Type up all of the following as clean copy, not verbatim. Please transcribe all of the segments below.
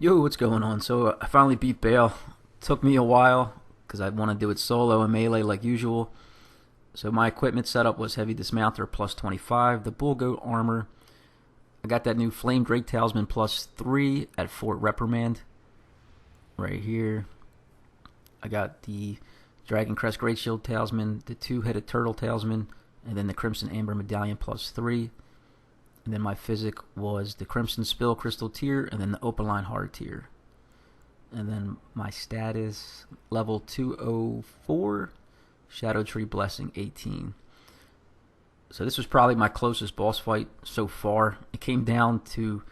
Yo, what's going on? So I finally beat Bayle. Took me a while because I want to do it solo and melee like usual. So my equipment setup was heavy dismounter plus 25, the bull goat armor. I got that new Flamedrake Tailsman plus 3 at Fort Reprimand right here. I got the Dragoncrest Greatshield Tailsman, the two-headed turtle Tailsman, and then the Crimson Amber Medallion plus 3. And then my physic was the Crimsonspill Crystal Tier, and then the Opaline Hardtear. And then my status, level 204, Scautree Blessing 18. So this was probably my closest boss fight so far. It came down to,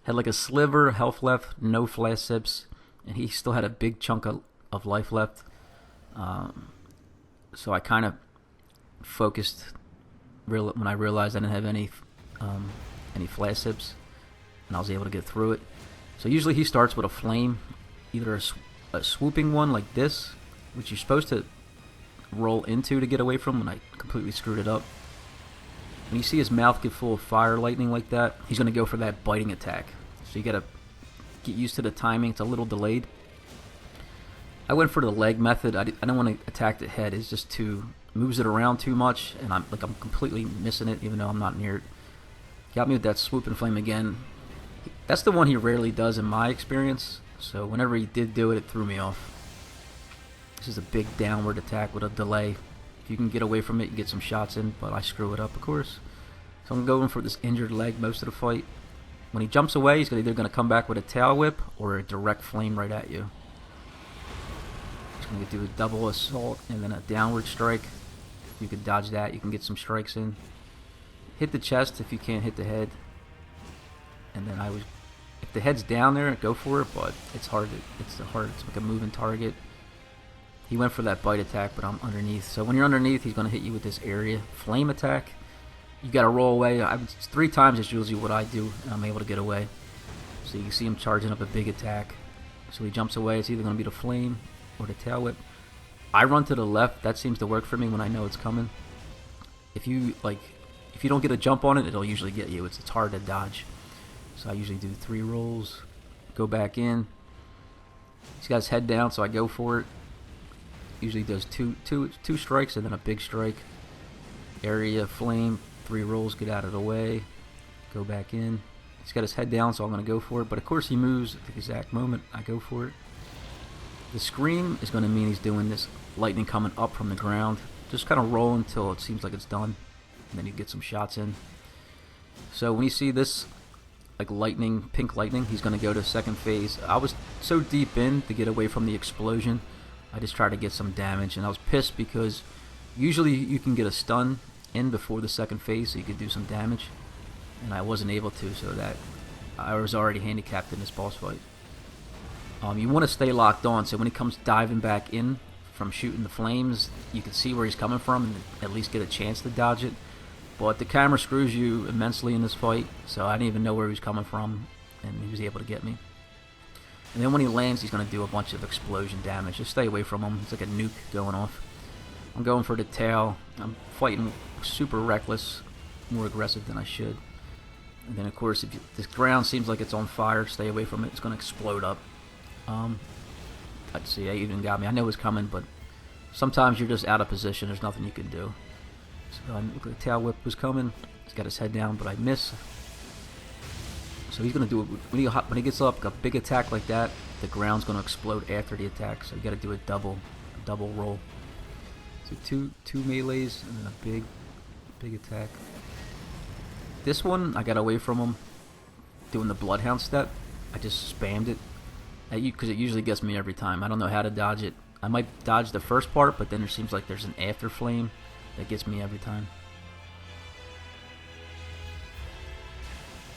had like a sliver of health left, no flash sips, and he still had a big chunk of life left. So I kind of focused when I realized I didn't have any flash sips, and I was able to get through it. So usually he starts with a flame, either a swooping one like this, which you're supposed to roll into to get away from, and I completely screwed it up. When you see his mouth get full of fire lightning like that, he's going to go for that biting attack. So you got to get used to the timing. It's a little delayed. I went for the leg method. I don't want to attack the head. It's just moves it around too much, and I'm completely missing it, even though I'm not near it. Got me with that swoop and flame again. That's the one he rarely does in my experience, so whenever he did do it, it threw me off. This is a big downward attack with a delay. If you can get away from it, you get some shots in, but I screw it up, of course. So I'm going for this injured leg most of the fight. When he jumps away, he's either going to come back with a tail whip or a direct flame right at you. He's going to do a double assault and then a downward strike. You can dodge that, you can get some strikes in. Hit the chest if you can't hit the head. And then if the head's down there, go for it, but it's hard. It's like a moving target. He went for that bite attack, but I'm underneath. So when you're underneath, he's going to hit you with this area flame attack. You got to roll away. 3 times is usually what I do, and I'm able to get away. So you can see him charging up a big attack. So he jumps away. It's either going to be the flame or the tail whip. I run to the left. That seems to work for me when I know it's coming. If you don't get a jump on it, it'll usually get you. It's hard to dodge. So I usually do 3 rolls, go back in. He's got his head down, so I go for it. Usually does two strikes and then a big strike. Area, flame, 3 rolls, get out of the way, go back in. He's got his head down, so I'm going to go for it. But of course he moves at the exact moment I go for it. The scream is going to mean he's doing this lightning coming up from the ground. Just kind of roll until it seems like it's done, and then you get some shots in. So when you see this like lightning, pink lightning, he's going to go to second phase. I was so deep in to get away from the explosion, I just tried to get some damage, and I was pissed because usually you can get a stun in before the second phase so you could do some damage, and I wasn't able to, so that I was already handicapped in this boss fight. You want to stay locked on, so when he comes diving back in from shooting the flames, you can see where he's coming from and at least get a chance to dodge it. But the camera screws you immensely in this fight, so I didn't even know where he was coming from, and he was able to get me. And then when he lands, he's going to do a bunch of explosion damage. Just stay away from him. It's like a nuke going off. I'm going for the tail. I'm fighting super reckless, more aggressive than I should. And then, of course, if this ground seems like it's on fire, stay away from it. It's going to explode up. Let's see, he even got me. I know it was coming, but sometimes you're just out of position. There's nothing you can do. So the tail whip was coming. He's got his head down, but I miss. So he's going to do it when he gets up, a big attack like that. The ground's going to explode after the attack, so you got to do a double roll. So two melees and then a big attack. This one I got away from him doing the Bloodhound step. I just spammed it because it usually gets me every time. I don't know how to dodge it. I might dodge the first part, but then there seems like there's an after flame that gets me every time.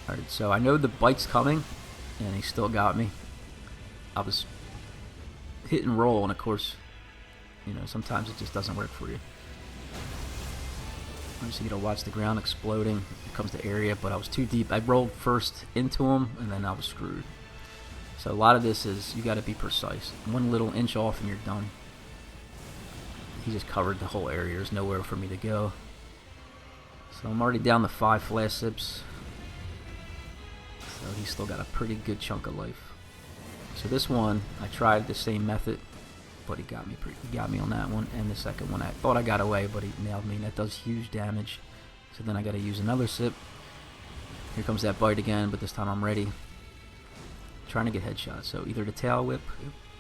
Alright, so I know the bite's coming, and he still got me. I was hit and roll, and of course, sometimes it just doesn't work for you. So you gotta watch the ground exploding. Here comes the area, but I was too deep. I rolled first into him, and then I was screwed. So a lot of this is you gotta be precise. 1 little inch off, and you're done. He just covered the whole area. There's nowhere for me to go. So I'm already down to 5 flash sips. So he's still got a pretty good chunk of life. So this one, I tried the same method, but he got me on that one. And the second one, I thought I got away, but he nailed me, and that does huge damage. So then I got to use another sip. Here comes that bite again, but this time I'm ready. Trying to get headshots. So either the tail whip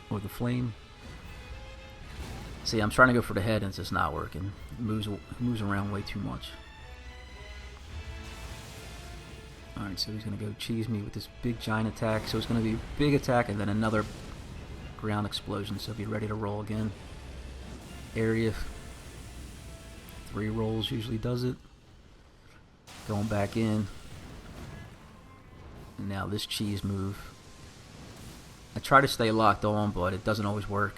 or the flame. See, I'm trying to go for the head, and it's just not working. It moves around way too much. Alright, so he's going to go cheese me with this big giant attack. So it's going to be a big attack and then another ground explosion. So be ready to roll again. Area. 3 rolls usually does it. Going back in. And now this cheese move. I try to stay locked on, but it doesn't always work.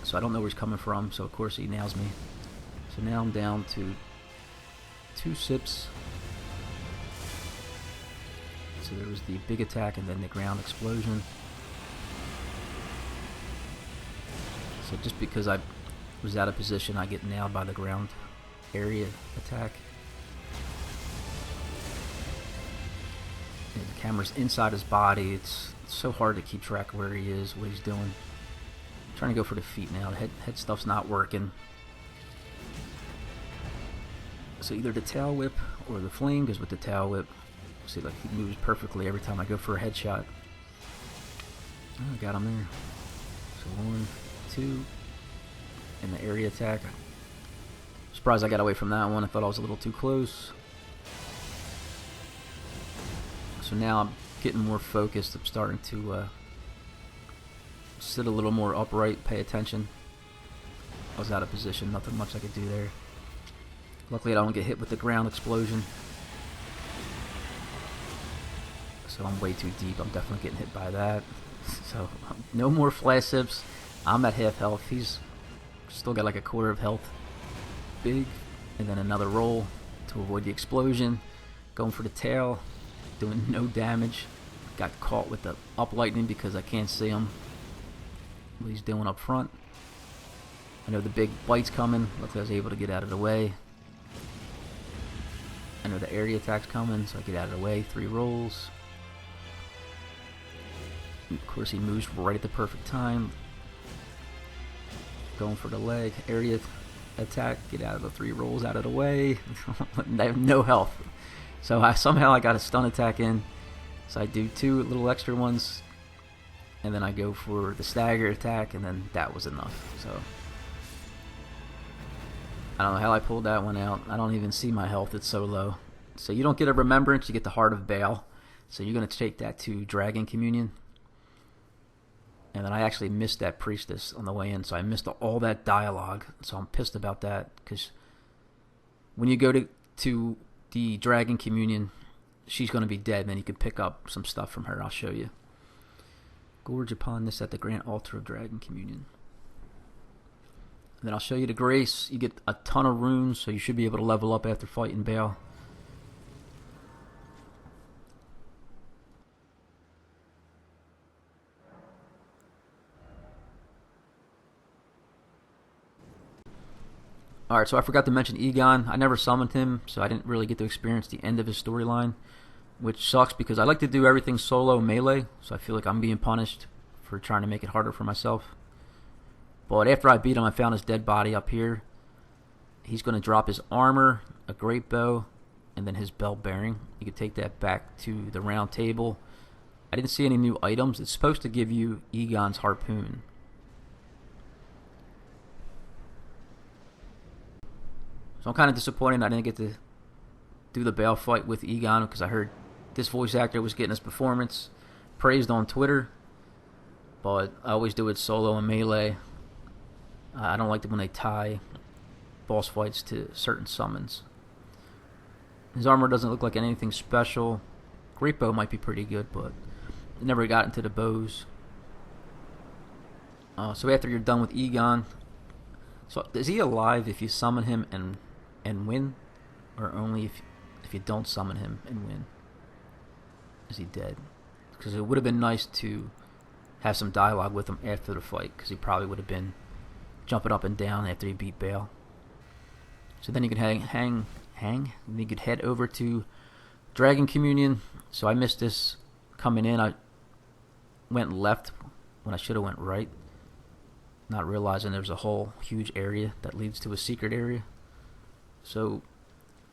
So I don't know where he's coming from. So of course he nails me. So now I'm down to 2 sips. So there was the big attack and then the ground explosion. So just because I was out of position, I get nailed by the ground area attack. And the camera's inside his body. It's so hard to keep track of where he is, what he's doing. I'm trying to go for the feet now. The head stuff's not working. So either the tail whip or the flame goes with the tail whip. See, like, he moves perfectly every time I go for a headshot. Oh, I got him there. So 1, 2, and the area attack. Surprised I got away from that one. I thought I was a little too close. So now I'm getting more focused. I'm starting to sit a little more upright, pay attention. I was out of position, nothing much I could do there. Luckily I don't get hit with the ground explosion. So I'm way too deep. I'm definitely getting hit by that. So no more flash sips. I'm at half health. He's still got like a quarter of health. Big. And then another roll to avoid the explosion. Going for the tail. Doing no damage. Got caught with the up lightning because I can't see him. What he's doing up front. I know the big bite's coming. Luckily I was able to get out of the way. I know the area attack's coming, so I get out of the way. 3 rolls. Of course, he moves right at the perfect time. Going for the leg. Area attack. Get out of the 3 rolls, out of the way. I have no health. So somehow I got a stun attack in. So I do 2 little extra ones. And then I go for the stagger attack, and then that was enough. So I don't know how I pulled that one out. I don't even see my health. It's so low. So you don't get a remembrance. You get the Heart of Bayle. So you're going to take that to Dragon Communion. And then I actually missed that priestess on the way in, so I missed all that dialogue. So I'm pissed about that, because when you go to the Dragon Communion, she's going to be dead, and then you can pick up some stuff from her. I'll show you. Gorge upon this at the Grand Altar of Dragon Communion. And then I'll show you the Grace. You get a ton of runes, so you should be able to level up after fighting Bayle. Alright, so I forgot to mention Egon. I never summoned him, so I didn't really get to experience the end of his storyline, which sucks because I like to do everything solo melee, so I feel like I'm being punished for trying to make it harder for myself. But after I beat him, I found his dead body up here. He's going to drop his armor, a great bow, and then his belt bearing. You can take that back to the round table. I didn't see any new items. It's supposed to give you Egon's harpoon. So I'm kind of disappointed I didn't get to do the Bayle fight with Egon, because I heard this voice actor was getting his performance praised on Twitter. But I always do it solo and melee. I don't like it when they tie boss fights to certain summons. His armor doesn't look like anything special. Great bow might be pretty good, but I never got into the bows. So after you're done with Egon, so is he alive if you summon him and win, or only if you don't summon him and win? Is he dead? Because it would have been nice to have some dialogue with him after the fight, because he probably would have been jumping up and down after he beat Bayle. So then you could then you could head over to Dragon Communion. So I missed this coming in. I went left when I should have went right, not realizing there's a whole huge area that leads to a secret area. So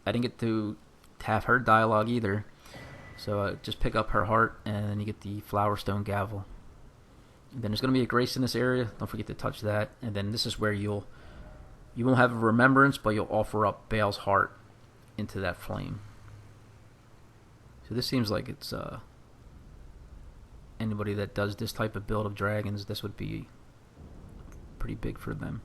I didn't get to have her dialogue either. So just pick up her heart, and then you get the Flower Stone Gavel. And then there's going to be a grace in this area. Don't forget to touch that. And then this is where you won't have a remembrance, but you'll offer up Bayle's heart into that flame. So this seems like it's anybody that does this type of build of dragons, this would be pretty big for them.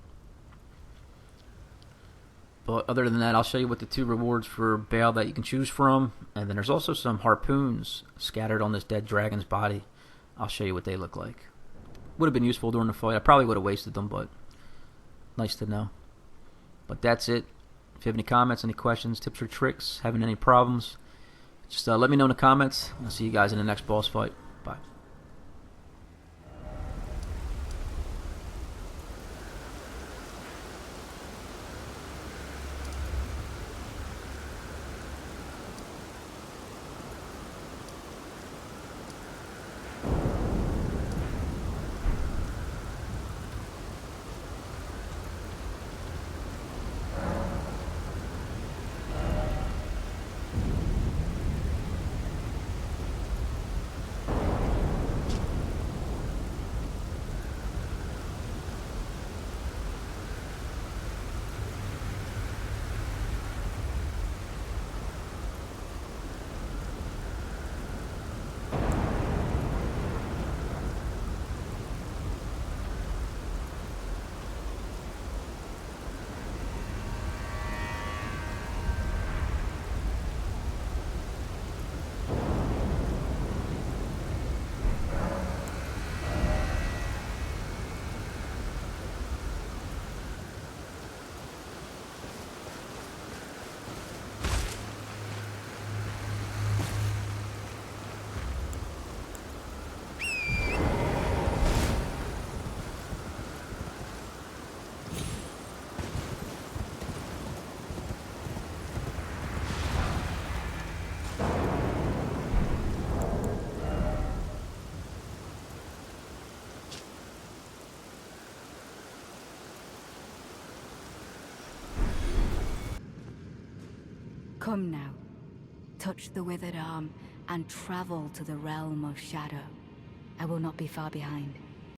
But other than that, I'll show you what the 2 rewards for Bayle that you can choose from. And then there's also some harpoons scattered on this dead dragon's body. I'll show you what they look like. Would have been useful during the fight. I probably would have wasted them, but nice to know. But that's it. If you have any comments, any questions, tips or tricks, having any problems, just let me know in the comments. I'll see you guys in the next boss fight. Bye. Come now, touch the withered arm, and travel to the realm of shadow. I will not be far behind.